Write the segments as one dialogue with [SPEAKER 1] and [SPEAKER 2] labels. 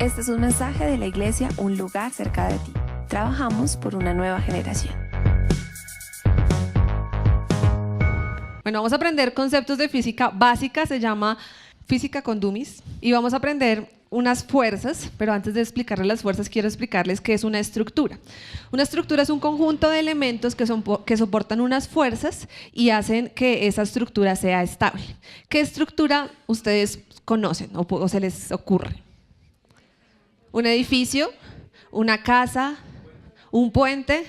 [SPEAKER 1] Este es un mensaje de la iglesia Un Lugar Cerca de Ti. Trabajamos por una nueva generación.
[SPEAKER 2] Bueno, vamos a aprender conceptos de física básica, se llama física con dummies, y vamos a aprender unas fuerzas, pero antes de explicarles las fuerzas quiero explicarles qué es una estructura. Una estructura es un conjunto de elementos que soportan unas fuerzas y hacen que esa estructura sea estable. ¿Qué estructura ustedes conocen o se les ocurre? Un edificio, una casa, un puente,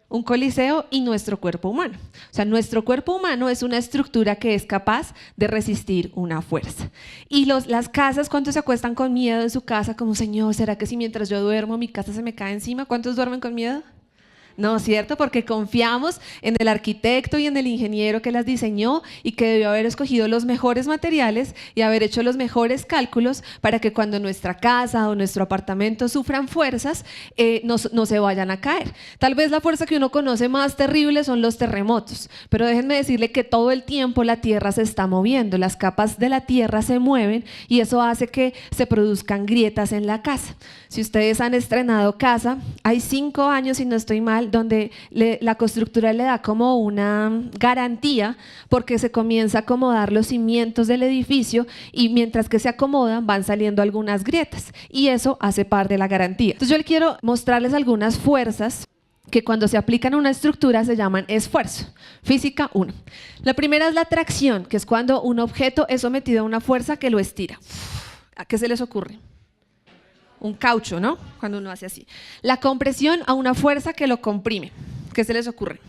[SPEAKER 2] un coliseo y nuestro cuerpo humano. O sea, nuestro cuerpo humano es una estructura que es capaz de resistir una fuerza. Y las casas, ¿cuántos se acuestan con miedo en su casa? Como, Señor, ¿será que si mientras yo duermo mi casa se me cae encima? ¿Cuántos duermen con miedo? No, ¿cierto? Porque confiamos en el arquitecto y en el ingeniero que las diseñó y que debió haber escogido los mejores materiales y haber hecho los mejores cálculos para que cuando nuestra casa o nuestro apartamento sufran fuerzas, no se vayan a caer. Tal vez la fuerza que uno conoce más terrible son los terremotos, pero déjenme decirle que todo el tiempo la tierra se está moviendo, las capas de la tierra se mueven y eso hace que se produzcan grietas en la casa. Si ustedes han estrenado casa, hay 5 años, si no estoy mal, donde la constructora le da como una garantía porque se comienza a acomodar los cimientos del edificio y mientras que se acomodan van saliendo algunas grietas y eso hace parte de la garantía. Entonces yo le quiero mostrarles algunas fuerzas que cuando se aplican a una estructura se llaman esfuerzo. Física 1. La primera es la tracción, que es cuando un objeto es sometido a una fuerza que lo estira. ¿A qué se les ocurre? Un caucho, ¿no? Cuando uno hace así. La compresión a una fuerza que lo comprime. ¿Qué se les ocurre?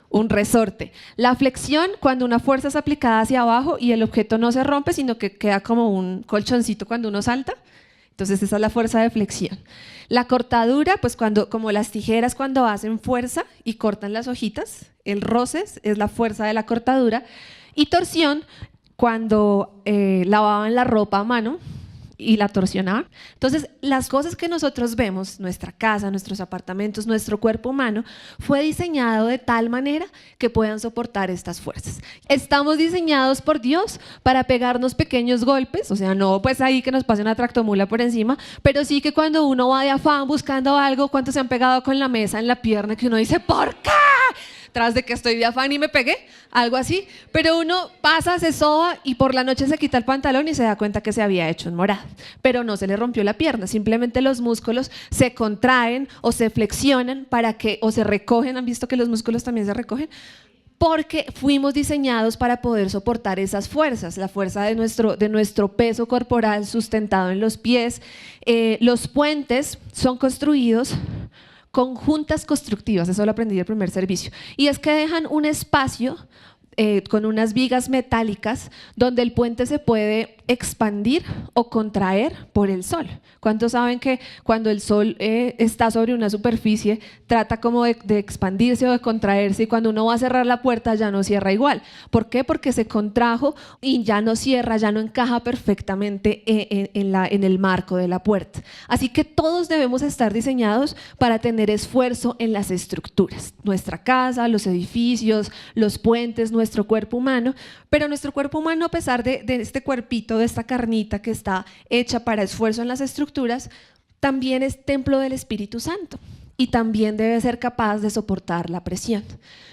[SPEAKER 2] Un resorte. La flexión, cuando una fuerza es aplicada hacia abajo y el objeto no se rompe, sino que queda como un colchoncito cuando uno salta. Entonces esa es la fuerza de flexión. La cortadura, pues como las tijeras cuando hacen fuerza y cortan las hojitas. El roce es la fuerza de la cortadura. Y torsión, cuando lavaban la ropa a mano y la torsionaban. Entonces, las cosas que nosotros vemos, nuestra casa, nuestros apartamentos, nuestro cuerpo humano, fue diseñado de tal manera que puedan soportar estas fuerzas. Estamos diseñados por Dios para pegarnos pequeños golpes, o sea, no pues ahí que nos pase una tractomula por encima, pero sí que cuando uno va de afán buscando algo, ¿cuántos se han pegado con la mesa en la pierna que uno dice, ¿por qué? Tras de que estoy de afán y me pegué, algo así, pero uno pasa, se soba y por la noche se quita el pantalón y se da cuenta que se había hecho un morado, pero no se le rompió la pierna, simplemente los músculos se contraen o se flexionan o se recogen, ¿han visto que los músculos también se recogen? Porque fuimos diseñados para poder soportar esas fuerzas, la fuerza de nuestro peso corporal sustentado en los pies. Los puentes son construidos con juntas constructivas, eso lo aprendí del primer servicio, y es que dejan un espacio con unas vigas metálicas donde el puente se puede expandir o contraer por el sol. ¿Cuántos saben que cuando el sol está sobre una superficie trata como de expandirse o de contraerse y cuando uno va a cerrar la puerta ya no cierra igual? ¿Por qué? Porque se contrajo y ya no cierra, ya no encaja perfectamente en el marco de la puerta. Así que todos debemos estar diseñados para tener esfuerzo en las estructuras. Nuestra casa, los edificios, los puentes, nuestro cuerpo humano, pero nuestro cuerpo humano, a pesar de este cuerpito, de esta carnita que está hecha para esfuerzo en las estructuras, también es templo del Espíritu Santo y también debe ser capaz de soportar la presión.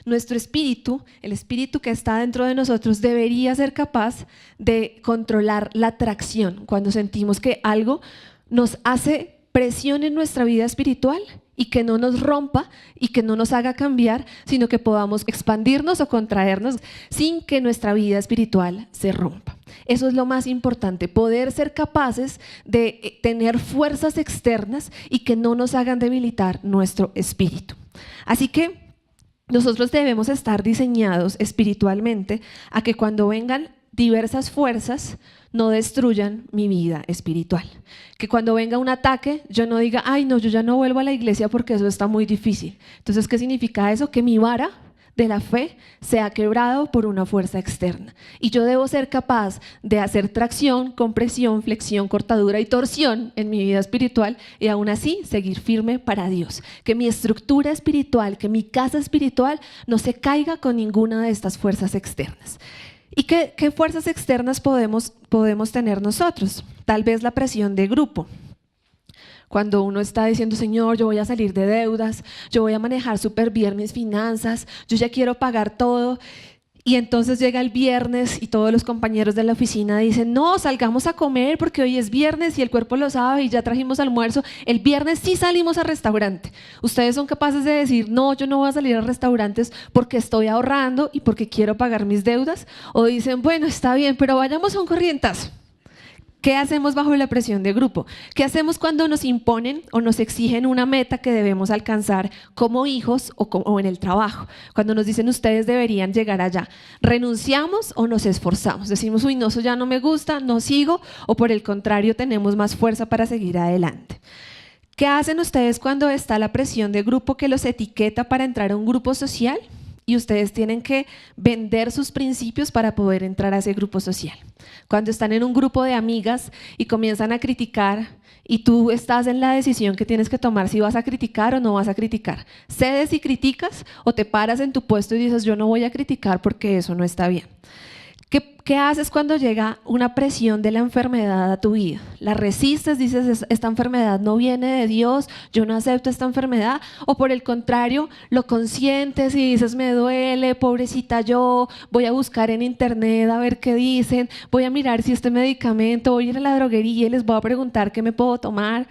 [SPEAKER 2] Nuestro espíritu, el espíritu que está dentro de nosotros, debería ser capaz de controlar la tracción cuando sentimos que algo nos hace presión en nuestra vida espiritual y que no nos rompa y que no nos haga cambiar, sino que podamos expandirnos o contraernos sin que nuestra vida espiritual se rompa. Eso es lo más importante, poder ser capaces de tener fuerzas externas y que no nos hagan debilitar nuestro espíritu. Así que nosotros debemos estar diseñados espiritualmente a que cuando vengan diversas fuerzas no destruyan mi vida espiritual. Que cuando venga un ataque yo no diga, ay no, yo ya no vuelvo a la iglesia porque eso está muy difícil. Entonces, ¿qué significa eso? Que mi vara de la fe sea quebrado por una fuerza externa. Y yo debo ser capaz de hacer tracción, compresión, flexión, cortadura y torsión en mi vida espiritual y aún así seguir firme para Dios. Que mi estructura espiritual, que mi casa espiritual no se caiga con ninguna de estas fuerzas externas. ¿Y qué fuerzas externas podemos tener nosotros? Tal vez la presión de grupo. Cuando uno está diciendo, Señor, yo voy a salir de deudas, yo voy a manejar súper bien mis finanzas, yo ya quiero pagar todo. Y entonces llega el viernes y todos los compañeros de la oficina dicen, no, salgamos a comer porque hoy es viernes y el cuerpo lo sabe y ya trajimos almuerzo. El viernes sí salimos al restaurante. Ustedes son capaces de decir, no, yo no voy a salir a restaurantes porque estoy ahorrando y porque quiero pagar mis deudas. O dicen, bueno, está bien, pero vayamos a un corrientazo. ¿Qué hacemos bajo la presión de grupo? ¿Qué hacemos cuando nos imponen o nos exigen una meta que debemos alcanzar como hijos o en el trabajo? Cuando nos dicen ustedes deberían llegar allá, ¿renunciamos o nos esforzamos? Decimos, uy, no, eso ya no me gusta, no sigo, o por el contrario tenemos más fuerza para seguir adelante. ¿Qué hacen ustedes cuando está la presión de grupo que los etiqueta para entrar a un grupo social? Y ustedes tienen que vender sus principios para poder entrar a ese grupo social. Cuando están en un grupo de amigas y comienzan a criticar y tú estás en la decisión que tienes que tomar si vas a criticar o no vas a criticar. ¿Cedes y criticas o te paras en tu puesto y dices yo no voy a criticar porque eso no está bien? ¿Qué haces cuando llega una presión de la enfermedad a tu vida? ¿La resistes? Dices, esta enfermedad no viene de Dios, yo no acepto esta enfermedad. O por el contrario, lo consientes y dices, me duele, pobrecita yo, voy a buscar en internet a ver qué dicen, voy a mirar si este medicamento, voy a ir a la droguería y les voy a preguntar qué me puedo tomar.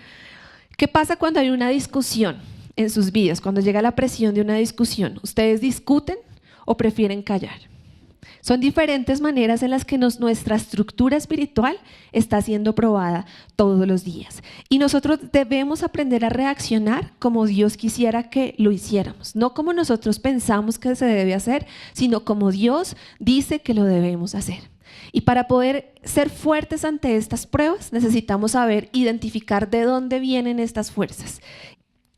[SPEAKER 2] ¿Qué pasa cuando hay una discusión en sus vidas? Cuando llega la presión de una discusión, ¿ustedes discuten o prefieren callar? Son diferentes maneras en las que nuestra estructura espiritual está siendo probada todos los días. Y nosotros debemos aprender a reaccionar como Dios quisiera que lo hiciéramos. No como nosotros pensamos que se debe hacer, sino como Dios dice que lo debemos hacer. Y para poder ser fuertes ante estas pruebas, necesitamos saber identificar de dónde vienen estas fuerzas.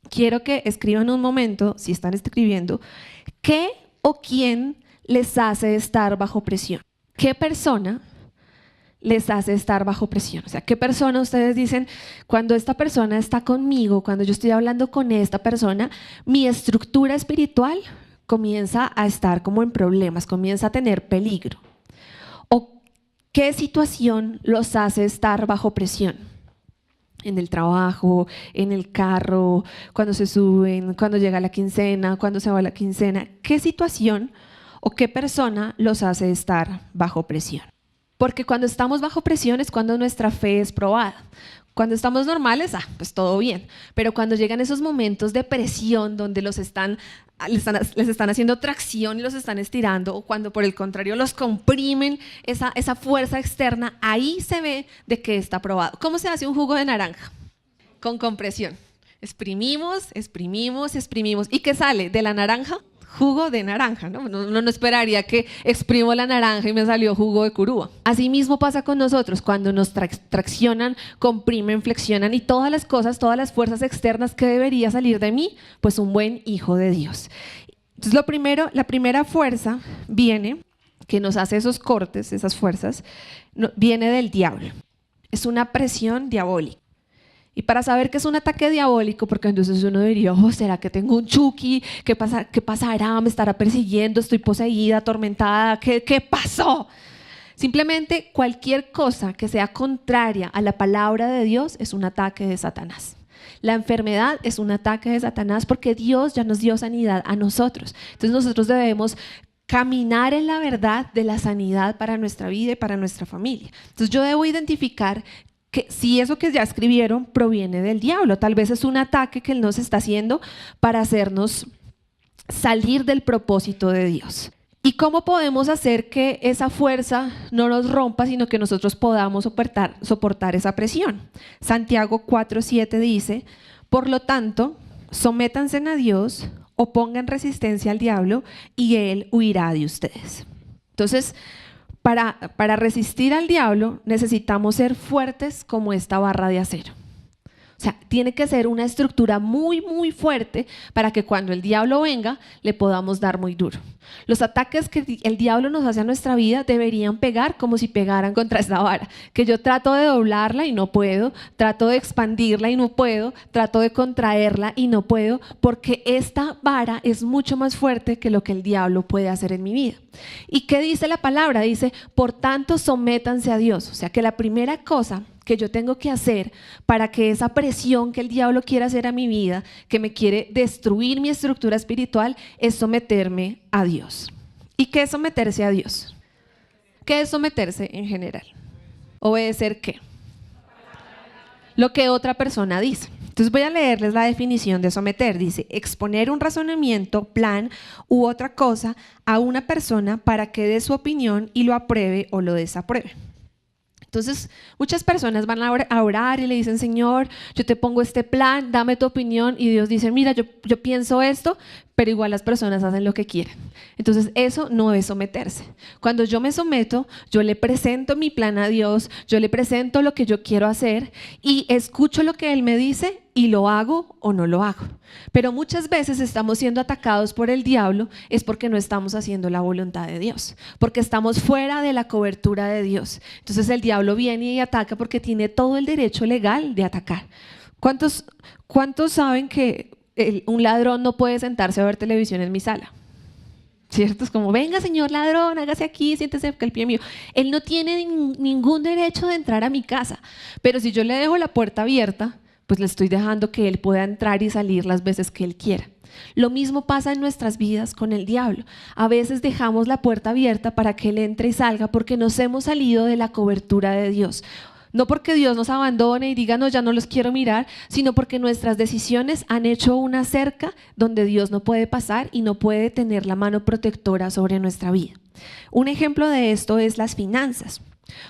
[SPEAKER 2] Quiero que escriban un momento, si están escribiendo, ¿qué o quién les hace estar bajo presión? ¿Qué persona les hace estar bajo presión? O sea, ¿qué persona ustedes dicen, cuando esta persona está conmigo, cuando yo estoy hablando con esta persona, mi estructura espiritual comienza a estar como en problemas, comienza a tener peligro? ¿O qué situación los hace estar bajo presión? En el trabajo, en el carro, cuando se suben, cuando llega la quincena, cuando se va la quincena. ¿Qué situación o qué persona los hace estar bajo presión? Porque cuando estamos bajo presión es cuando nuestra fe es probada. Cuando estamos normales, pues todo bien. Pero cuando llegan esos momentos de presión donde les están haciendo tracción y los están estirando, o cuando por el contrario los comprimen, esa fuerza externa, ahí se ve de que está probado. ¿Cómo se hace un jugo de naranja? Con compresión. Exprimimos, exprimimos, exprimimos. ¿Y qué sale de la naranja? Jugo de naranja, ¿no? No esperaría que exprimo la naranja y me salió jugo de curúa. Así mismo pasa con nosotros, cuando nos traccionan, comprimen, flexionan y todas las cosas, todas las fuerzas externas que debería salir de mí, pues un buen hijo de Dios. Entonces la primera fuerza viene, que nos hace esos cortes, esas fuerzas, viene del diablo. Es una presión diabólica. Y para saber que es un ataque diabólico, porque entonces uno diría, oh, ¿será que tengo un Chucky? ¿Qué pasará? ¿Me estará persiguiendo? ¿Estoy poseída, atormentada? ¿Qué pasó? Simplemente cualquier cosa que sea contraria a la palabra de Dios es un ataque de Satanás. La enfermedad es un ataque de Satanás porque Dios ya nos dio sanidad a nosotros. Entonces nosotros debemos caminar en la verdad de la sanidad para nuestra vida y para nuestra familia. Entonces yo debo identificar que si eso que ya escribieron proviene del diablo, tal vez es un ataque que él nos está haciendo para hacernos salir del propósito de Dios. ¿Y cómo podemos hacer que esa fuerza no nos rompa, sino que nosotros podamos soportar esa presión? Santiago 4:7 dice, por lo tanto, sométanse a Dios, opongan resistencia al diablo y él huirá de ustedes. Entonces, para resistir al diablo necesitamos ser fuertes como esta barra de acero. O sea, tiene que ser una estructura muy, muy fuerte para que cuando el diablo venga le podamos dar muy duro. Los ataques que el diablo nos hace a nuestra vida deberían pegar como si pegaran contra esta vara, que yo trato de doblarla y no puedo, trato de expandirla y no puedo, trato de contraerla y no puedo, porque esta vara es mucho más fuerte que lo que el diablo puede hacer en mi vida. ¿Y qué dice la palabra? Dice, por tanto, sométanse a Dios. O sea, que la primera cosa
[SPEAKER 1] que yo tengo que hacer para que esa presión que el diablo quiere hacer a mi vida, que me quiere destruir mi estructura espiritual, es someterme a Dios. ¿Y qué es someterse a Dios? ¿Qué es someterse en general? ¿Obedecer qué? Lo que otra persona dice. Entonces voy a leerles la definición de someter. Dice, exponer un razonamiento, plan u otra cosa a una persona para que dé su opinión y lo apruebe o lo desapruebe. Entonces, muchas personas van a orar y le dicen, Señor, yo te pongo este plan, dame tu opinión. Y Dios dice, mira, yo pienso esto, pero igual las personas hacen lo que quieren. Entonces, eso no es someterse. Cuando yo me someto, yo le presento mi plan a Dios, yo le presento lo que yo quiero hacer y escucho lo que Él me dice y lo hago o no lo hago. Pero muchas veces estamos siendo atacados por el diablo es porque no estamos haciendo la voluntad de Dios, porque estamos fuera de la cobertura de Dios. Entonces el diablo viene y ataca porque tiene todo el derecho legal de atacar. ¿Cuántos saben que un ladrón no puede sentarse a ver televisión en mi sala? ¿Cierto? Es como, venga señor ladrón, hágase aquí, siéntese acá el pie mío. Él no tiene ningún derecho de entrar a mi casa, pero si yo le dejo la puerta abierta, pues le estoy dejando que Él pueda entrar y salir las veces que Él quiera. Lo mismo pasa en nuestras vidas con el diablo. A veces dejamos la puerta abierta para que Él entre y salga porque nos hemos salido de la cobertura de Dios. No porque Dios nos abandone y diga, no, ya no los quiero mirar, sino porque nuestras decisiones han hecho una cerca donde Dios no puede pasar y no puede tener la mano protectora sobre nuestra vida. Un ejemplo de esto es las finanzas.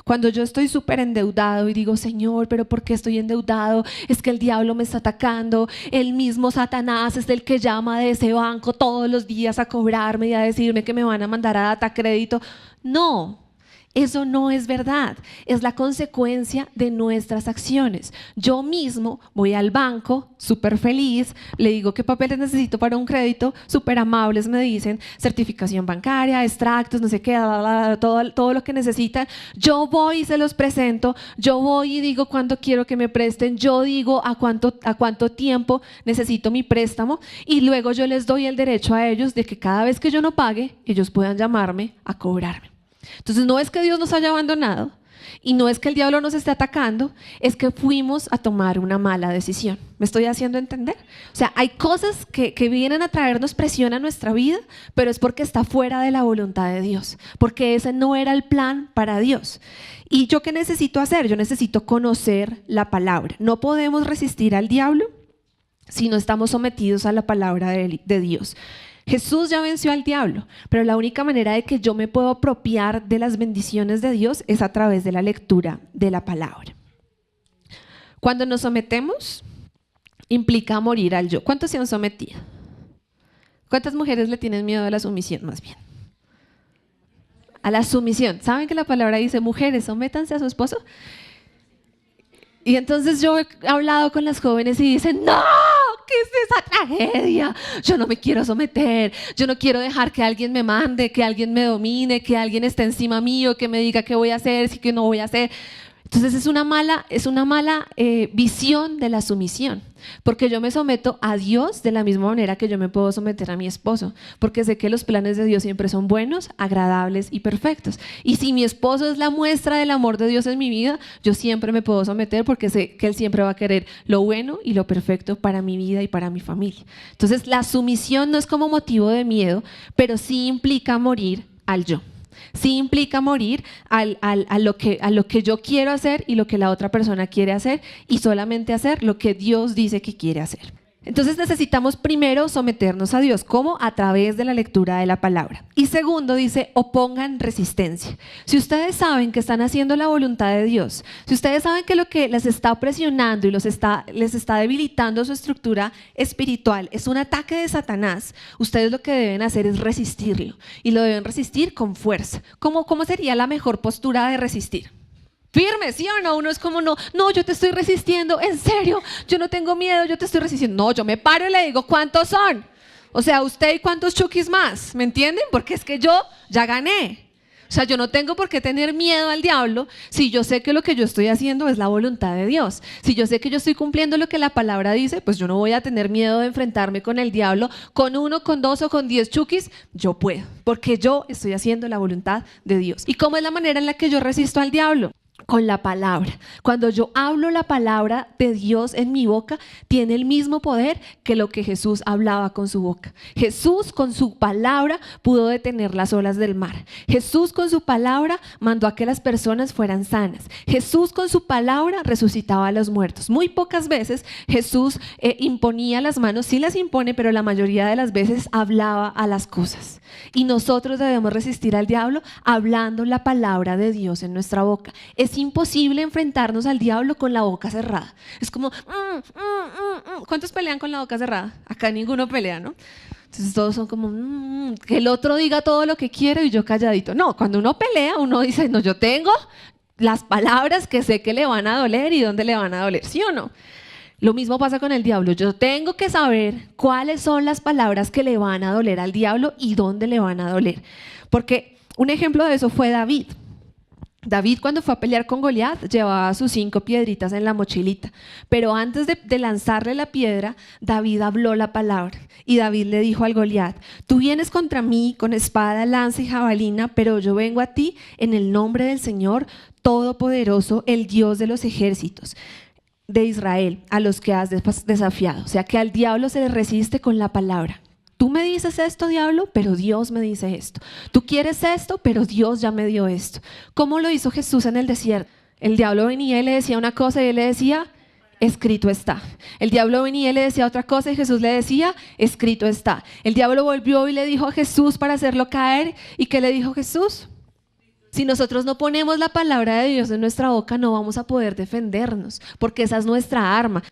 [SPEAKER 1] Cuando yo estoy súper endeudado y digo, Señor, ¿pero por qué estoy endeudado? Es que el diablo me está atacando, el mismo Satanás es el que llama de ese banco todos los días a cobrarme y a decirme que me van a mandar a data crédito. No. Eso no es verdad, es la consecuencia de nuestras acciones. Yo mismo voy al banco, súper feliz, le digo qué papeles necesito para un crédito, súper amables me dicen, certificación bancaria, extractos, no sé qué, todo lo que necesitan. Yo voy y se los presento, yo voy y digo cuánto quiero que me presten, yo digo a cuánto tiempo necesito mi préstamo y luego yo les doy el derecho a ellos de que cada vez que yo no pague, ellos puedan llamarme a cobrarme. Entonces no es que Dios nos haya abandonado y no es que el diablo nos esté atacando, es que fuimos a tomar una mala decisión. ¿Me estoy haciendo entender? O sea, hay cosas que vienen a traernos presión a nuestra vida, pero es porque está fuera de la voluntad de Dios, porque ese no era el plan para Dios. ¿Y yo qué necesito hacer? Yo necesito conocer la palabra. No podemos resistir al diablo si no estamos sometidos a la palabra de Dios. Jesús ya venció al diablo, pero la única manera de que yo me puedo apropiar de las bendiciones de Dios es a través de la lectura de la palabra. Cuando nos sometemos, implica morir al yo. ¿Cuántos se han sometido? ¿Cuántas mujeres le tienen miedo a la sumisión más bien? A la sumisión. ¿Saben que la palabra dice, mujeres, sométanse a su esposo? Y entonces yo he hablado con las jóvenes y dicen, ¡no! ¿Qué es esa tragedia? Yo no me quiero someter, yo no quiero dejar que alguien me mande, que alguien me domine, que alguien esté encima mío, que me diga qué voy a hacer, sí que no voy a hacer. Entonces es una mala visión de la sumisión, porque yo me someto a Dios de la misma manera que yo me puedo someter a mi esposo, porque sé que los planes de Dios siempre son buenos, agradables y perfectos. Y si mi esposo es la muestra del amor de Dios en mi vida, yo siempre me puedo someter porque sé que Él siempre va a querer lo bueno y lo perfecto para mi vida y para mi familia. Entonces la sumisión no es como motivo de miedo, pero sí implica morir al yo. Sí implica morir a lo que yo quiero hacer y lo que la otra persona quiere hacer y solamente hacer lo que Dios dice que quiere hacer. Entonces necesitamos primero someternos a Dios. ¿Cómo? A través de la lectura de la palabra. Y segundo dice, opongan resistencia. Si ustedes saben que están haciendo la voluntad de Dios, si ustedes saben que lo que les está presionando y les está debilitando su estructura espiritual es un ataque de Satanás, ustedes lo que deben hacer es resistirlo. Y lo deben resistir con fuerza. ¿Cómo sería la mejor postura de resistir? Firme, ¿sí o no? Uno es como, no, yo te estoy resistiendo, en serio, yo no tengo miedo, yo te estoy resistiendo. No, yo me paro y le digo, ¿cuántos son? O sea, usted y cuántos chukis más, ¿me entienden? Porque es que yo ya gané. O sea, yo no tengo por qué tener miedo al diablo si yo sé que lo que yo estoy haciendo es la voluntad de Dios. Si yo sé que yo estoy cumpliendo lo que la palabra dice, pues yo no voy a tener miedo de enfrentarme con el diablo, con 1, con 2 o con 10 chukis, yo puedo, porque yo estoy haciendo la voluntad de Dios. ¿Y cómo es la manera en la que yo resisto al diablo? con la palabra. Cuando yo hablo la palabra de Dios en mi boca, tiene el mismo poder que lo que Jesús hablaba con su boca. Jesús con su palabra pudo detener las olas del mar. Jesús con su palabra mandó a que las personas fueran sanas. Jesús con su palabra resucitaba a los muertos. Muy pocas veces Jesús imponía las manos, sí las impone, pero la mayoría de las veces hablaba a las cosas. Y nosotros debemos resistir al diablo hablando la palabra de Dios en nuestra boca. Es imposible enfrentarnos al diablo con la boca cerrada. Es como, ¿cuántos pelean con la boca cerrada? Acá ninguno pelea, ¿no? Entonces todos son como, que el otro diga todo lo que quiere y yo calladito. No, cuando uno pelea, uno dice, no, yo tengo las palabras que sé que le van a doler y dónde le van a doler, ¿sí o no? Lo mismo pasa con el diablo. Yo tengo que saber cuáles son las palabras que le van a doler al diablo y dónde le van a doler. Porque un ejemplo de eso fue David. David, cuando fue a pelear con Goliat, llevaba sus 5 piedritas en la mochilita. Pero antes de lanzarle la piedra, David habló la palabra. Y David le dijo al Goliat, tú vienes contra mí con espada, lanza y jabalina, pero yo vengo a ti en el nombre del Señor Todopoderoso, el Dios de los ejércitos de Israel, a los que has desafiado. O sea que al diablo se le resiste con la palabra. Tú me dices esto, diablo, pero Dios me dice esto. Tú quieres esto, pero Dios ya me dio esto. ¿Cómo lo hizo Jesús en el desierto? El diablo venía y le decía una cosa y él le decía, escrito está. El diablo venía y le decía otra cosa y Jesús le decía, escrito está. El diablo volvió y le dijo a Jesús para hacerlo caer. ¿Y qué le dijo Jesús? Si nosotros no ponemos la palabra de Dios en nuestra boca, no vamos a poder defendernos, porque esa es nuestra arma.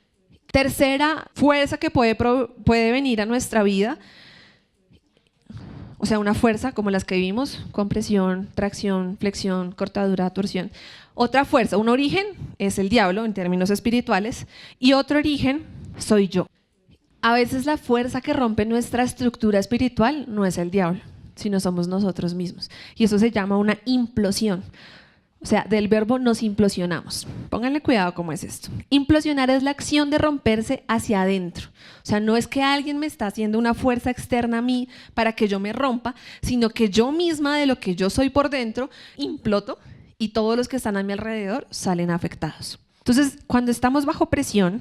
[SPEAKER 1] Tercera fuerza que puede venir a nuestra vida, o sea, una fuerza como las que vimos, compresión, tracción, flexión, cortadura, torsión. Otra fuerza, un origen es el diablo en términos espirituales y otro origen soy yo. A veces la fuerza que rompe nuestra estructura espiritual no es el diablo, sino somos nosotros mismos. Y eso se llama una implosión. O sea, del verbo nos implosionamos. Pónganle cuidado cómo es esto. Implosionar es la acción de romperse hacia adentro. O sea, no es que alguien me está haciendo una fuerza externa a mí para que yo me rompa, sino que yo misma de lo que yo soy por dentro imploto y todos los que están a mi alrededor salen afectados. Entonces, cuando estamos bajo presión,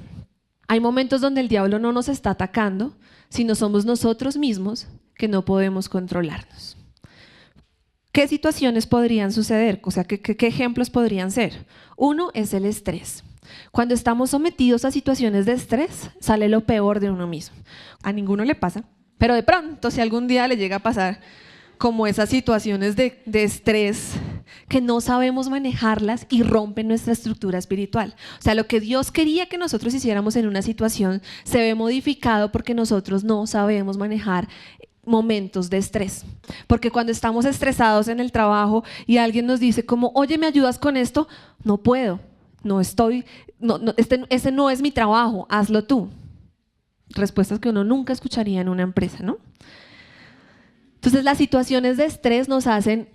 [SPEAKER 1] hay momentos donde el diablo no nos está atacando, sino somos nosotros mismos que no podemos controlarnos. ¿Qué situaciones podrían suceder? O sea, ¿qué ejemplos podrían ser? Uno es el estrés. Cuando estamos sometidos a situaciones de estrés, sale lo peor de uno mismo. A ninguno le pasa, pero de pronto, si algún día le llega a pasar como esas situaciones de estrés que no sabemos manejarlas y rompen nuestra estructura espiritual. O sea, lo que Dios quería que nosotros hiciéramos en una situación se ve modificado porque nosotros no sabemos manejar momentos de estrés, porque cuando estamos estresados en el trabajo y alguien nos dice como, oye, ¿me ayudas con esto? No puedo, este no es mi trabajo, hazlo tú. Respuestas que uno nunca escucharía en una empresa, ¿no? Entonces las situaciones de estrés nos hacen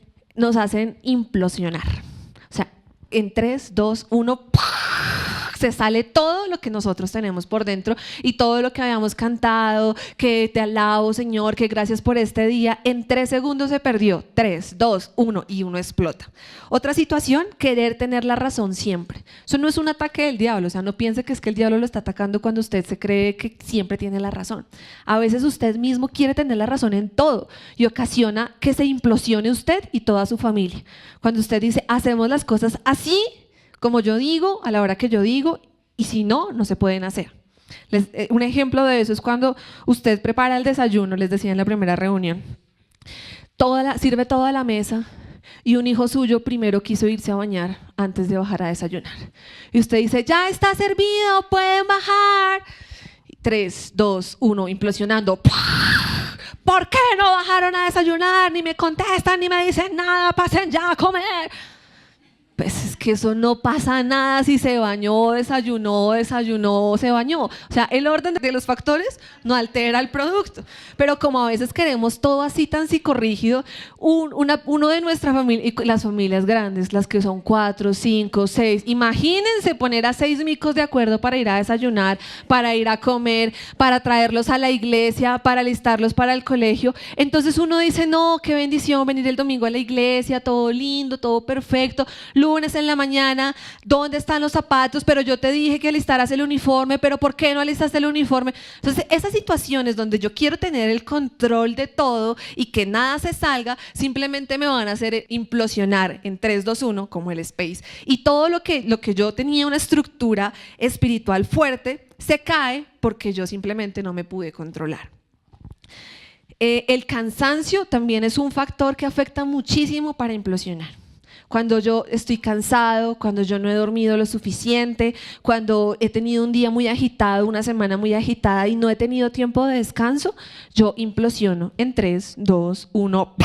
[SPEAKER 1] implosionar. O sea, en 3, 2, 1, se sale todo lo que nosotros tenemos por dentro y todo lo que habíamos cantado, que te alabo, Señor, que gracias por este día. En 3 segundos se perdió. 3, 2, 1 y uno explota. Otra situación, querer tener la razón siempre. Eso no es un ataque del diablo, o sea, no piense que es que el diablo lo está atacando cuando usted se cree que siempre tiene la razón. A veces usted mismo quiere tener la razón en todo y ocasiona que se implosione usted y toda su familia. Cuando usted dice, hacemos las cosas así, como yo digo, a la hora que yo digo, y si no, no se pueden hacer. Un ejemplo de eso es cuando usted prepara el desayuno, les decía en la primera reunión, sirve toda la mesa y un hijo suyo primero quiso irse a bañar antes de bajar a desayunar. Y usted dice, ya está servido, pueden bajar. 3, 2, 1, implosionando. ¿Por qué no bajaron a desayunar? Ni me contestan, ni me dicen nada, pasen ya a comer. Pues es que eso no pasa nada si se bañó, desayunó, se bañó. O sea, el orden de los factores no altera el producto. Pero como a veces queremos todo así tan psicorrígido, uno de nuestra familia, y las familias grandes, las que son 4, 5, 6, imagínense poner a 6 micos de acuerdo para ir a desayunar, para ir a comer, para traerlos a la iglesia, para alistarlos para el colegio. Entonces uno dice, no, qué bendición venir el domingo a la iglesia, todo lindo, todo perfecto. lunes en la mañana, ¿dónde están los zapatos? Pero yo te dije que alistaras el uniforme, pero ¿por qué no alistaste el uniforme? Entonces, esas situaciones donde yo quiero tener el control de todo y que nada se salga, simplemente me van a hacer implosionar en 3, 2, 1, como el Space. Y todo lo que yo tenía una estructura espiritual fuerte, se cae porque yo simplemente no me pude controlar. El cansancio también es un factor que afecta muchísimo para implosionar. Cuando yo estoy cansado, cuando yo no he dormido lo suficiente, cuando he tenido un día muy agitado, una semana muy agitada y no he tenido tiempo de descanso, yo implosiono en 3, 2, 1.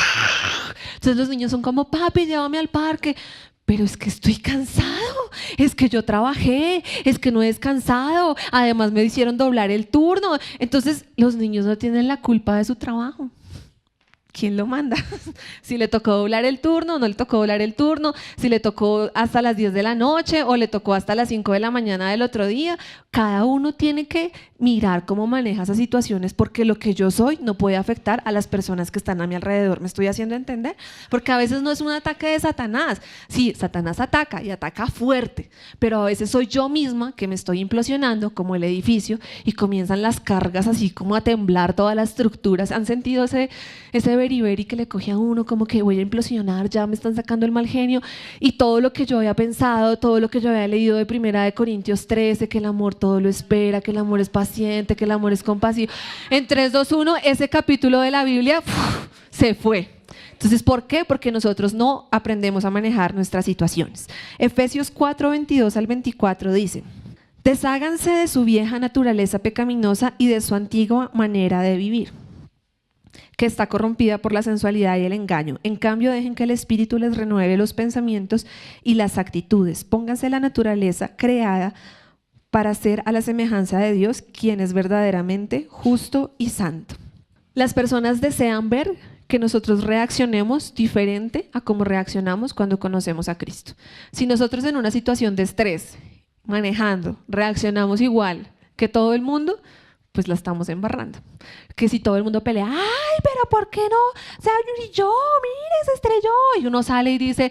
[SPEAKER 1] Entonces los niños son como, papi, llévame al parque. Pero es que estoy cansado, es que yo trabajé, es que no he descansado, además me hicieron doblar el turno. Entonces los niños no tienen la culpa de su trabajo. ¿Quién lo manda? Si le tocó doblar el turno, no le tocó doblar el turno, si le tocó hasta las 10 de la noche o le tocó hasta las 5 de la mañana del otro día. Cada uno tiene que mirar cómo maneja esas situaciones, porque lo que yo soy no puede afectar a las personas que están a mi alrededor. ¿Me estoy haciendo entender? Porque a veces no es un ataque de Satanás. Sí, Satanás ataca y ataca fuerte, pero a veces soy yo misma que me estoy implosionando como el edificio y comienzan las cargas así como a temblar todas las estructuras. ¿Han sentido ese beriberi que le coge a uno como que voy a implosionar, ya me están sacando el mal genio? Y todo lo que yo había pensado, todo lo que yo había leído de 1 Corintios 13, que el amor todo lo espera, que el amor es paciente, que el amor es compasivo. En 3, 2, 1, ese capítulo de la Biblia se fue. Entonces, ¿por qué? Porque nosotros no aprendemos a manejar nuestras situaciones. Efesios 4, 22 al 24 dice: desháganse de su vieja naturaleza pecaminosa y de su antigua manera de vivir, que está corrompida por la sensualidad y el engaño. En cambio, dejen que el Espíritu les renueve los pensamientos y las actitudes. Pónganse la naturaleza creada para ser a la semejanza de Dios, quien es verdaderamente justo y santo. Las personas desean ver que nosotros reaccionemos diferente a cómo reaccionamos cuando conocemos a Cristo. Si nosotros en una situación de estrés, manejando, reaccionamos igual que todo el mundo, pues la estamos embarrando. Que si todo el mundo pelea, ay, pero ¿por qué no? O sea, yo, mire, se estrelló. Y uno sale y dice,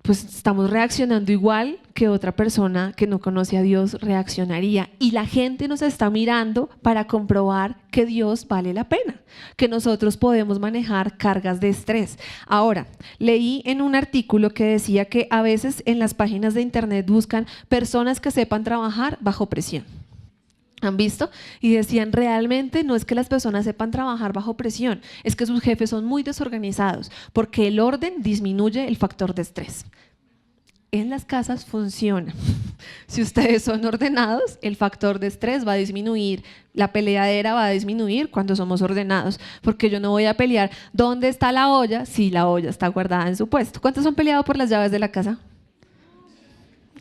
[SPEAKER 1] pues estamos reaccionando igual que otra persona que no conoce a Dios reaccionaría. Y la gente nos está mirando para comprobar que Dios vale la pena, que nosotros podemos manejar cargas de estrés. Ahora, leí en un artículo que decía que a veces en las páginas de internet buscan personas que sepan trabajar bajo presión. ¿Han visto? Y decían, realmente no es que las personas sepan trabajar bajo presión, es que sus jefes son muy desorganizados, porque el orden disminuye el factor de estrés. En las casas funciona. Si ustedes son ordenados, el factor de estrés va a disminuir, la peleadera va a disminuir cuando somos ordenados, porque yo no voy a pelear ¿dónde está la olla? Si la olla está guardada en su puesto. ¿Cuántos han peleado por las llaves de la casa?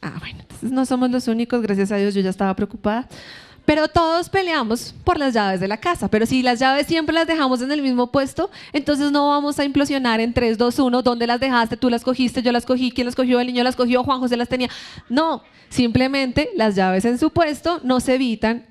[SPEAKER 1] Bueno, entonces no somos los únicos, gracias a Dios, yo ya estaba preocupada. Pero todos peleamos por las llaves de la casa. Pero si las llaves siempre las dejamos en el mismo puesto, entonces no vamos a implosionar en 3, 2, 1. ¿Dónde las dejaste? Tú las cogiste, yo las cogí, ¿quién las cogió? El niño las cogió, Juan José las tenía. No, simplemente las llaves en su puesto nos evitan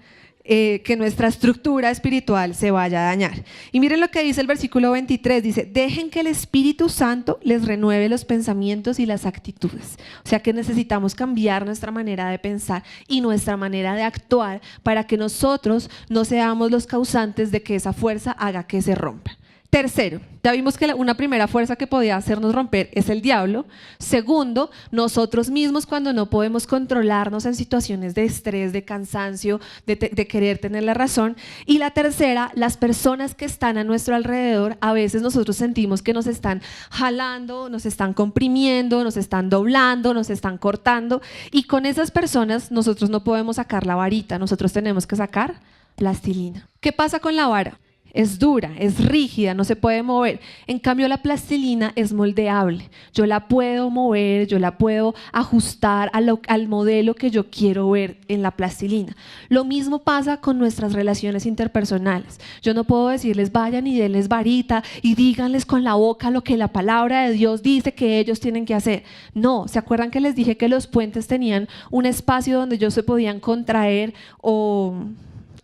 [SPEAKER 1] que nuestra estructura espiritual se vaya a dañar. Y miren lo que dice el versículo 23, dice, dejen que el Espíritu Santo les renueve los pensamientos y las actitudes. O sea que necesitamos cambiar nuestra manera de pensar y nuestra manera de actuar para que nosotros no seamos los causantes de que esa fuerza haga que se rompa. Tercero, ya vimos que una primera fuerza que podía hacernos romper es el diablo. Segundo, nosotros mismos cuando no podemos controlarnos en situaciones de estrés, de cansancio, de querer tener la razón. Y la tercera, las personas que están a nuestro alrededor, a veces nosotros sentimos que nos están jalando, nos están comprimiendo, nos están doblando, nos están cortando. Y con esas personas nosotros no podemos sacar la varita, nosotros tenemos que sacar plastilina. ¿Qué pasa con la vara? Es dura, es rígida, no se puede mover. En cambio, la plastilina es moldeable. Yo la puedo mover, yo la puedo ajustar al modelo que yo quiero ver en la plastilina. Lo mismo pasa con nuestras relaciones interpersonales. Yo no puedo decirles, vayan y denles varita y díganles con la boca lo que la palabra de Dios dice que ellos tienen que hacer. No, ¿se acuerdan que les dije que los puentes tenían un espacio donde ellos se podían contraer o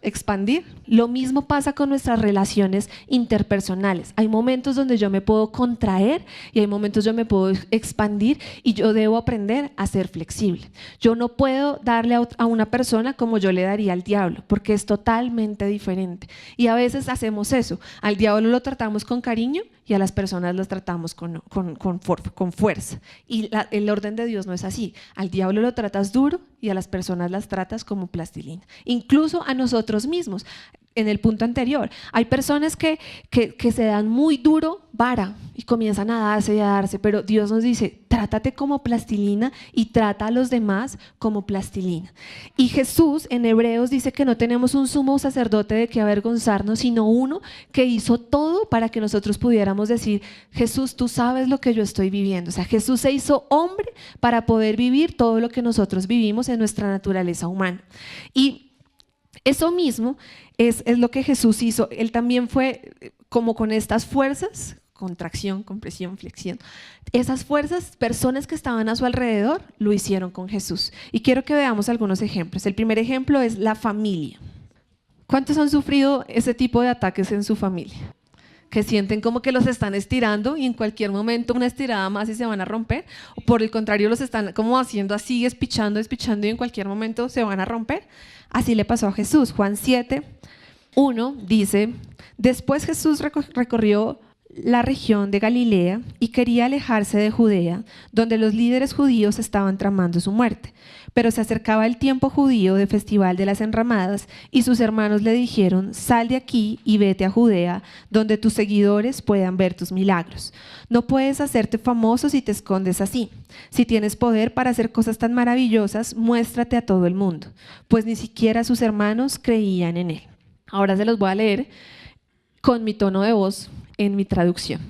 [SPEAKER 1] expandir. Lo mismo pasa con nuestras relaciones interpersonales. Hay momentos donde yo me puedo contraer y hay momentos donde me puedo expandir y yo debo aprender a ser flexible. Yo no puedo darle a una persona como yo le daría al diablo, porque es totalmente diferente. Y a veces hacemos eso. Al diablo lo tratamos con cariño y a las personas las tratamos con fuerza. Y el orden de Dios no es así. Al diablo lo tratas duro y a las personas las tratas como plastilina. Incluso a nosotros mismos. En el punto anterior, hay personas que se dan muy duro vara y comienzan a darse, pero Dios nos dice, trátate como plastilina y trata a los demás como plastilina. Y Jesús en Hebreos dice que no tenemos un sumo sacerdote de que avergonzarnos, sino uno que hizo todo para que nosotros pudiéramos decir, Jesús, tú sabes lo que yo estoy viviendo. O sea, Jesús se hizo hombre para poder vivir todo lo que nosotros vivimos en nuestra naturaleza humana. Y eso mismo es lo que Jesús hizo. Él también fue como con estas fuerzas, contracción, compresión, flexión. Esas fuerzas, personas que estaban a su alrededor, lo hicieron con Jesús. Y quiero que veamos algunos ejemplos. El primer ejemplo es la familia. ¿Cuántos han sufrido ese tipo de ataques en su familia? Que sienten como que los están estirando y en cualquier momento una estirada más y se van a romper, o por el contrario los están como haciendo así, espichando y en cualquier momento se van a romper. Así le pasó a Jesús. Juan 7:1 dice, después Jesús recorrió la región de Galilea y quería alejarse de Judea, donde los líderes judíos estaban tramando su muerte. Pero se acercaba el tiempo judío de Festival de las Enramadas y sus hermanos le dijeron, sal de aquí y vete a Judea, donde tus seguidores puedan ver tus milagros. No puedes hacerte famoso si te escondes así. Si tienes poder para hacer cosas tan maravillosas, muéstrate a todo el mundo. Pues ni siquiera sus hermanos creían en él. Ahora se los voy a leer con mi tono de voz en mi traducción.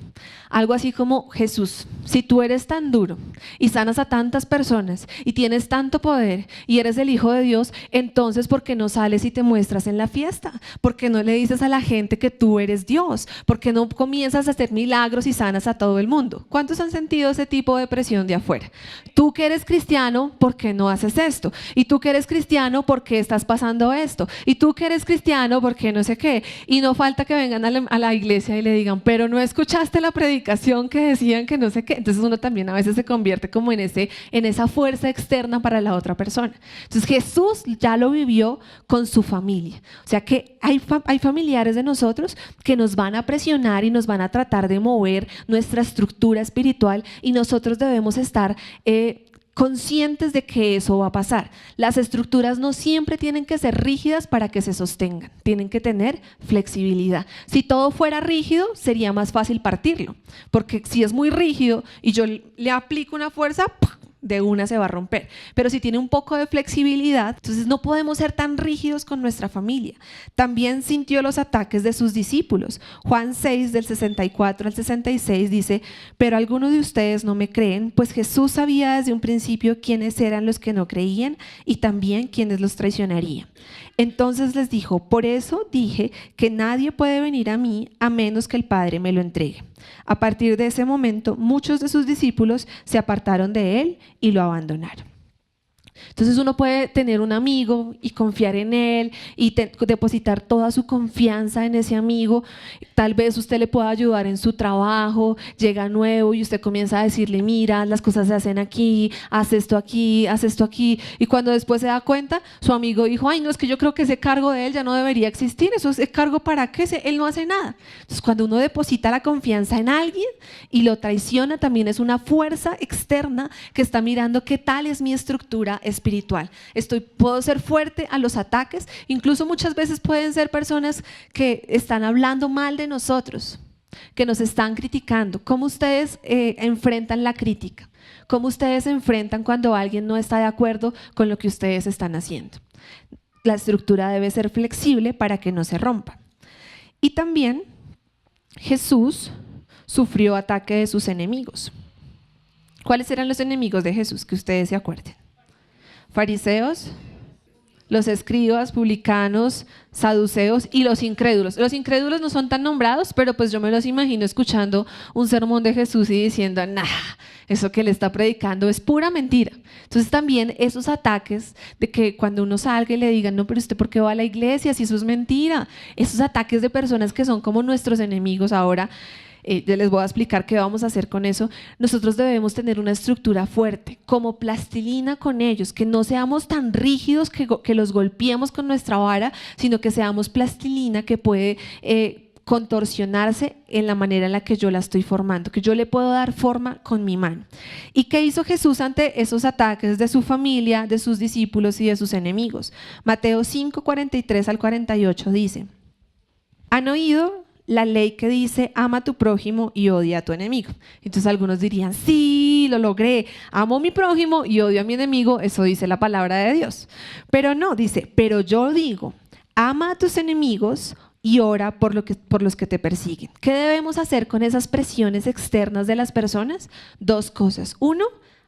[SPEAKER 1] Algo así como, Jesús, si tú eres tan duro y sanas a tantas personas y tienes tanto poder y eres el Hijo de Dios, entonces ¿por qué no sales y te muestras en la fiesta? ¿Por qué no le dices a la gente que tú eres Dios? ¿Por qué no comienzas a hacer milagros y sanas a todo el mundo? ¿Cuántos han sentido ese tipo de presión de afuera? Tú que eres cristiano, ¿por qué no haces esto? Y tú que eres cristiano, ¿por qué estás pasando esto? Y tú que eres cristiano, ¿por qué no sé qué? Y no falta que vengan a la iglesia y le digan, pero no escuchaste la predicación que decían que no sé qué. Entonces uno también a veces se convierte como en esa fuerza externa para la otra persona. Entonces Jesús ya lo vivió con su familia. O sea que hay familiares de nosotros que nos van a presionar y nos van a tratar de mover nuestra estructura espiritual y nosotros debemos estar conscientes de que eso va a pasar. Las estructuras no siempre tienen que ser rígidas para que se sostengan, tienen que tener flexibilidad. Si todo fuera rígido, sería más fácil partirlo, porque si es muy rígido y yo le aplico una fuerza, de una se va a romper. Pero si tiene un poco de flexibilidad, entonces no podemos ser tan rígidos con nuestra familia. También sintió los ataques de sus discípulos. Juan 6, del 64 al 66 dice, pero algunos de ustedes no me creen, pues Jesús sabía desde un principio quiénes eran los que no creían y también quiénes los traicionarían. Entonces les dijo, por eso dije que nadie puede venir a mí a menos que el Padre me lo entregue. A partir de ese momento, muchos de sus discípulos se apartaron de él y lo abandonaron. Entonces uno puede tener un amigo y confiar en él y depositar toda su confianza en ese amigo. Tal vez usted le pueda ayudar en su trabajo, llega nuevo y usted comienza a decirle, mira, las cosas se hacen aquí, haz esto aquí, haz esto aquí. Y cuando después se da cuenta, su amigo dijo, ay, no, es que yo creo que ese cargo de él ya no debería existir. ¿Eso es cargo para qué? Él no hace nada. Entonces cuando uno deposita la confianza en alguien y lo traiciona, también es una fuerza externa que está mirando qué tal es mi estructura espiritual. Puedo ser fuerte a los ataques, incluso muchas veces pueden ser personas que están hablando mal de nosotros, que nos están criticando. ¿Cómo ustedes enfrentan la crítica? ¿Cómo ustedes enfrentan cuando alguien no está de acuerdo con lo que ustedes están haciendo? La estructura debe ser flexible para que no se rompa. Y también Jesús sufrió ataque de sus enemigos. ¿Cuáles eran los enemigos de Jesús? Que ustedes se acuerden. Fariseos, los escribas, publicanos, saduceos y los incrédulos. Los incrédulos no son tan nombrados, pero pues yo me los imagino escuchando un sermón de Jesús y diciendo, nah, eso que le está predicando es pura mentira. Entonces también esos ataques de que cuando uno salga y le digan, no, pero usted ¿por qué va a la iglesia si eso es mentira? Esos ataques de personas que son como nuestros enemigos ahora. Ya les voy a explicar qué vamos a hacer con eso. Nosotros debemos tener una estructura fuerte, como plastilina con ellos, que no seamos tan rígidos que los golpeemos con nuestra vara, sino que seamos plastilina que puede contorsionarse en la manera en la que yo la estoy formando, que yo le puedo dar forma con mi mano. ¿Y qué hizo Jesús ante esos ataques de su familia, de sus discípulos y de sus enemigos? Mateo 5, 43 al 48 dice: ¿Han oído la ley que dice ama a tu prójimo y odia a tu enemigo? Entonces algunos dirían, sí, lo logré, amo a mi prójimo y odio a mi enemigo, eso dice la palabra de Dios. Pero no, dice, pero yo digo, ama a tus enemigos y ora por los que te persiguen. ¿Qué debemos hacer con esas presiones externas de las personas? Dos cosas. Uno,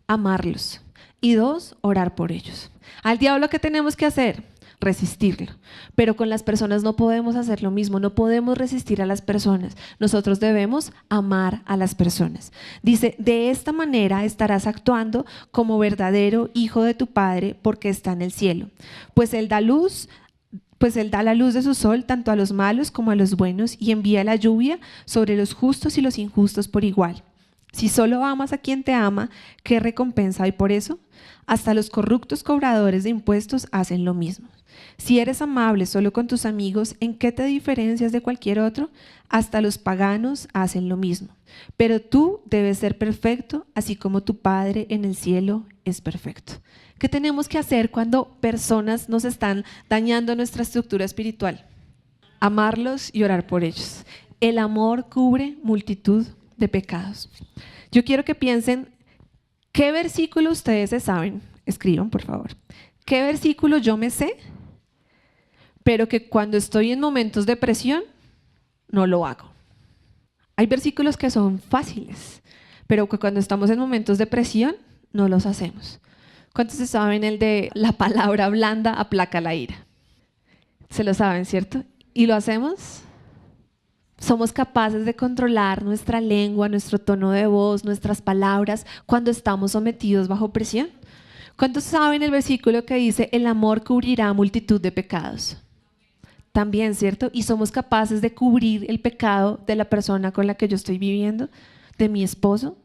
[SPEAKER 1] amarlos. Y dos, orar por ellos. Al diablo, ¿qué tenemos que hacer? Resistirlo, pero con las personas no podemos hacer lo mismo, no podemos resistir a las personas, nosotros debemos amar a las personas. Dice, de esta manera estarás actuando como verdadero hijo de tu Padre porque está en el cielo, pues Él da la luz de su sol tanto a los malos como a los buenos y envía la lluvia sobre los justos y los injustos por igual. Si solo amas a quien te ama, ¿qué recompensa hay por eso? Hasta los corruptos cobradores de impuestos hacen lo mismo. Si eres amable solo con tus amigos, ¿en qué te diferencias de cualquier otro? Hasta los paganos hacen lo mismo. Pero tú debes ser perfecto, así como tu Padre en el cielo es perfecto. ¿Qué tenemos que hacer cuando personas nos están dañando nuestra estructura espiritual? Amarlos y orar por ellos. El amor cubre multitud de pecados. Yo quiero que piensen, ¿qué versículo ustedes se saben? Escriban, por favor. ¿Qué versículo yo me sé, pero que cuando estoy en momentos de presión no lo hago? Hay versículos que son fáciles, pero que cuando estamos en momentos de presión no los hacemos. ¿Cuántos se saben el de la palabra blanda aplaca la ira? Se lo saben, ¿cierto? ¿Y lo hacemos? Somos capaces de controlar nuestra lengua, nuestro tono de voz, nuestras palabras cuando estamos sometidos bajo presión. ¿Cuántos saben el versículo que dice el amor cubrirá multitud de pecados? También, ¿cierto? Y somos capaces de cubrir el pecado de la persona con la que yo estoy viviendo, de mi esposo.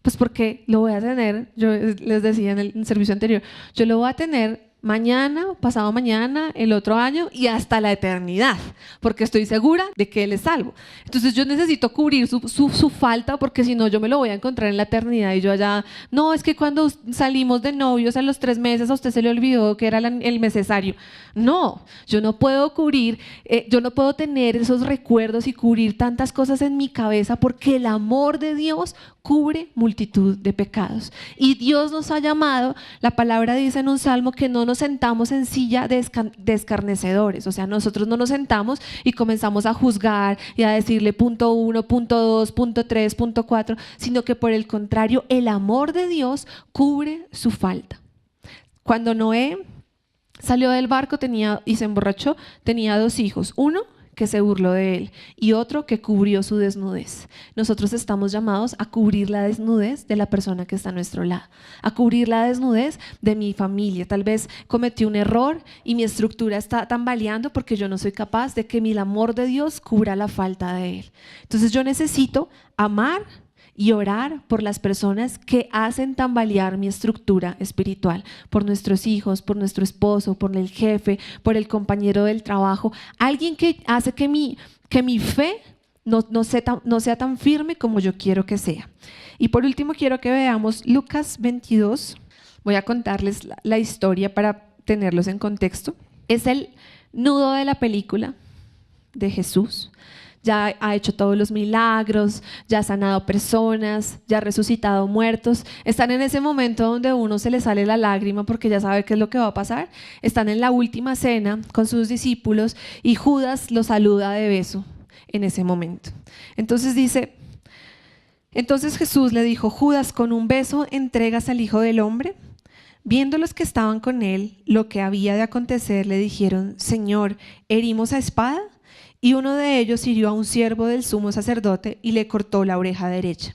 [SPEAKER 1] Pues porque lo voy a tener, yo les decía en el servicio anterior, yo lo voy a tener mañana, pasado mañana, el otro año y hasta la eternidad, porque estoy segura de que Él es salvo. Entonces yo necesito cubrir su falta, porque si no yo me lo voy a encontrar en la eternidad y yo allá, no, es que cuando salimos de novios a los 3 meses a usted se le olvidó que era el necesario. No, yo no puedo cubrir, yo no puedo tener esos recuerdos y cubrir tantas cosas en mi cabeza, porque el amor de Dios cubre multitud de pecados. Y Dios nos ha llamado, la palabra dice en un salmo, que no nos sentamos en silla de escarnecedores. O sea, nosotros no nos sentamos y comenzamos a juzgar y a decirle punto 1, punto 2, punto 3, punto 4, sino que por el contrario, el amor de Dios cubre su falta. Cuando Noé salió del barco y se emborrachó, tenía 2 hijos. Uno que se burló de él y otro que cubrió su desnudez. Nosotros estamos llamados a cubrir la desnudez de la persona que está a nuestro lado, a cubrir la desnudez de mi familia. Tal vez cometí un error y mi estructura está tambaleando porque yo no soy capaz de que el amor de Dios cubra la falta de Él. Entonces yo necesito amar y orar por las personas que hacen tambalear mi estructura espiritual, por nuestros hijos, por nuestro esposo, por el jefe, por el compañero del trabajo, alguien que hace que mi fe no sea tan firme como yo quiero que sea. Y por último quiero que veamos Lucas 22, voy a contarles la historia para tenerlos en contexto. Es el nudo de la película de Jesús. Ya ha hecho todos los milagros, ya ha sanado personas, ya ha resucitado muertos. Están en ese momento donde a uno se le sale la lágrima porque ya sabe qué es lo que va a pasar. Están en la última cena con sus discípulos y Judas los saluda de beso en ese momento. Entonces Jesús le dijo: Judas, ¿con un beso entregas al Hijo del Hombre? Viendo los que estaban con él lo que había de acontecer, le dijeron: Señor, ¿herimos a espada? Y uno de ellos hirió a un siervo del sumo sacerdote y le cortó la oreja derecha.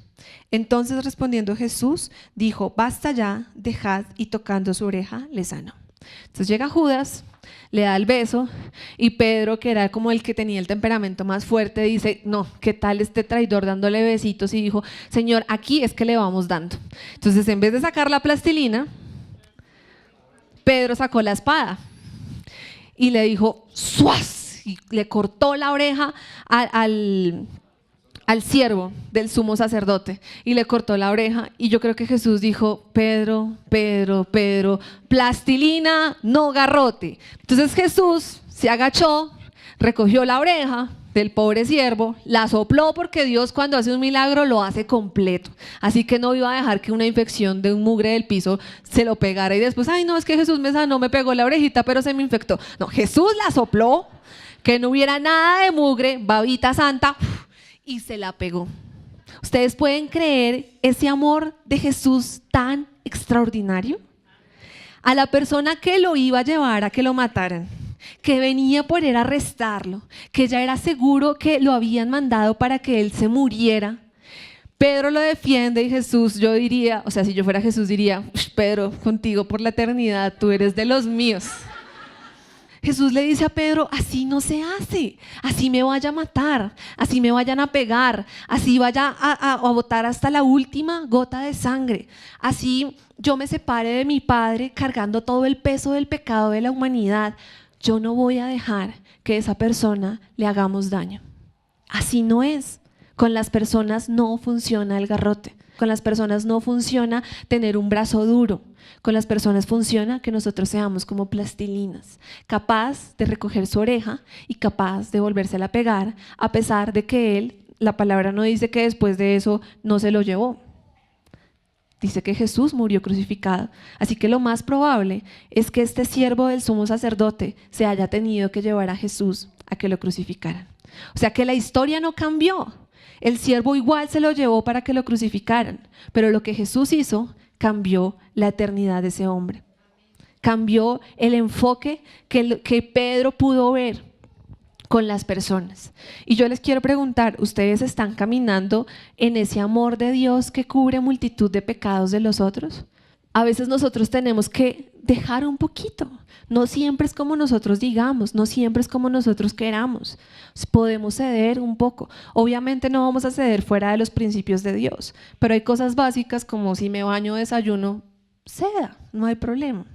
[SPEAKER 1] Entonces respondiendo Jesús, dijo: basta ya, dejad, y tocando su oreja le sanó. Entonces llega Judas, le da el beso, y Pedro, que era como el que tenía el temperamento más fuerte, dice: no, ¿qué tal este traidor dándole besitos? Y dijo: Señor, aquí es que le vamos dando. Entonces, en vez de sacar la plastilina, Pedro sacó la espada y le dijo: ¡suas! Y le cortó la oreja al siervo del sumo sacerdote, y le cortó la oreja. Y yo creo que Jesús dijo: Pedro, Pedro, Pedro, plastilina, no garrote. Entonces Jesús se agachó, recogió la oreja del pobre siervo, la sopló, porque Dios, cuando hace un milagro, lo hace completo. Así que no iba a dejar que una infección de un mugre del piso se lo pegara y después: ay, no, es que Jesús me sanó, me pegó la orejita, pero se me infectó. No, Jesús la sopló, que no hubiera nada de mugre, babita santa, y se la pegó. ¿Ustedes pueden creer ese amor de Jesús tan extraordinario? A la persona que lo iba a llevar a que lo mataran, que venía por él a arrestarlo, que ya era seguro que lo habían mandado para que él se muriera, Pedro lo defiende. Y Jesús, yo diría, o sea, si yo fuera Jesús, diría: Pedro, contigo por la eternidad, tú eres de los míos. Jesús le dice a Pedro: así no se hace, así me vaya a matar, así me vayan a pegar, así vaya a botar hasta la última gota de sangre, así yo me separe de mi Padre cargando todo el peso del pecado de la humanidad, yo no voy a dejar que a esa persona le hagamos daño. Así no es. Con las personas no funciona el garrote. Con las personas no funciona tener un brazo duro. Con las personas funciona que nosotros seamos como plastilinas, capaz de recoger su oreja y capaz de volvérsela a pegar, a pesar de que él, la palabra no dice que después de eso no se lo llevó. Dice que Jesús murió crucificado. Así que lo más probable es que este siervo del sumo sacerdote se haya tenido que llevar a Jesús a que lo crucificaran. O sea que la historia no cambió. El siervo igual se lo llevó para que lo crucificaran, pero lo que Jesús hizo cambió la eternidad de ese hombre. Cambió el enfoque que Pedro pudo ver con las personas. Y yo les quiero preguntar: ¿ustedes están caminando en ese amor de Dios que cubre multitud de pecados de los otros? A veces nosotros tenemos que dejar un poquito. No siempre es como nosotros digamos, no siempre es como nosotros queramos. Podemos ceder un poco. Obviamente no vamos a ceder fuera de los principios de Dios, pero hay cosas básicas como: si me baño o desayuno, ceda, no hay problema.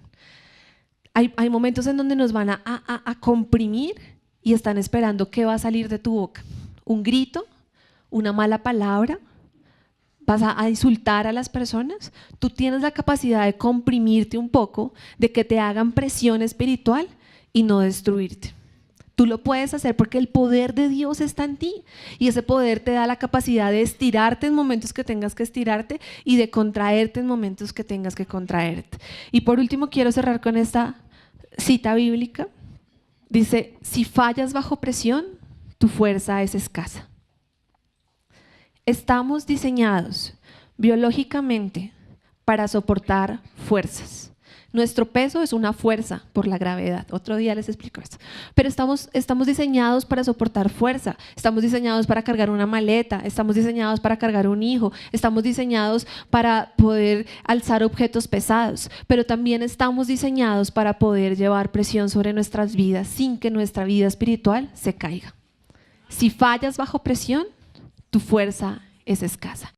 [SPEAKER 1] Hay momentos en donde nos van a comprimir y están esperando qué va a salir de tu boca. Un grito, una mala palabra. ¿Vas a insultar a las personas? Tú tienes la capacidad de comprimirte un poco, de que te hagan presión espiritual y no destruirte. Tú lo puedes hacer porque el poder de Dios está en ti, y ese poder te da la capacidad de estirarte en momentos que tengas que estirarte y de contraerte en momentos que tengas que contraerte. Y por último quiero cerrar con esta cita bíblica. Dice: si fallas bajo presión, tu fuerza es escasa. Estamos diseñados biológicamente para soportar fuerzas. Nuestro peso es una fuerza por la gravedad. Otro día les explico esto. Pero estamos diseñados para soportar fuerza. Estamos diseñados para cargar una maleta. Estamos diseñados para cargar un hijo. Estamos diseñados para poder alzar objetos pesados. Pero también estamos diseñados para poder llevar presión sobre nuestras vidas sin que nuestra vida espiritual se caiga. Si fallas bajo presión, tu fuerza es escasa.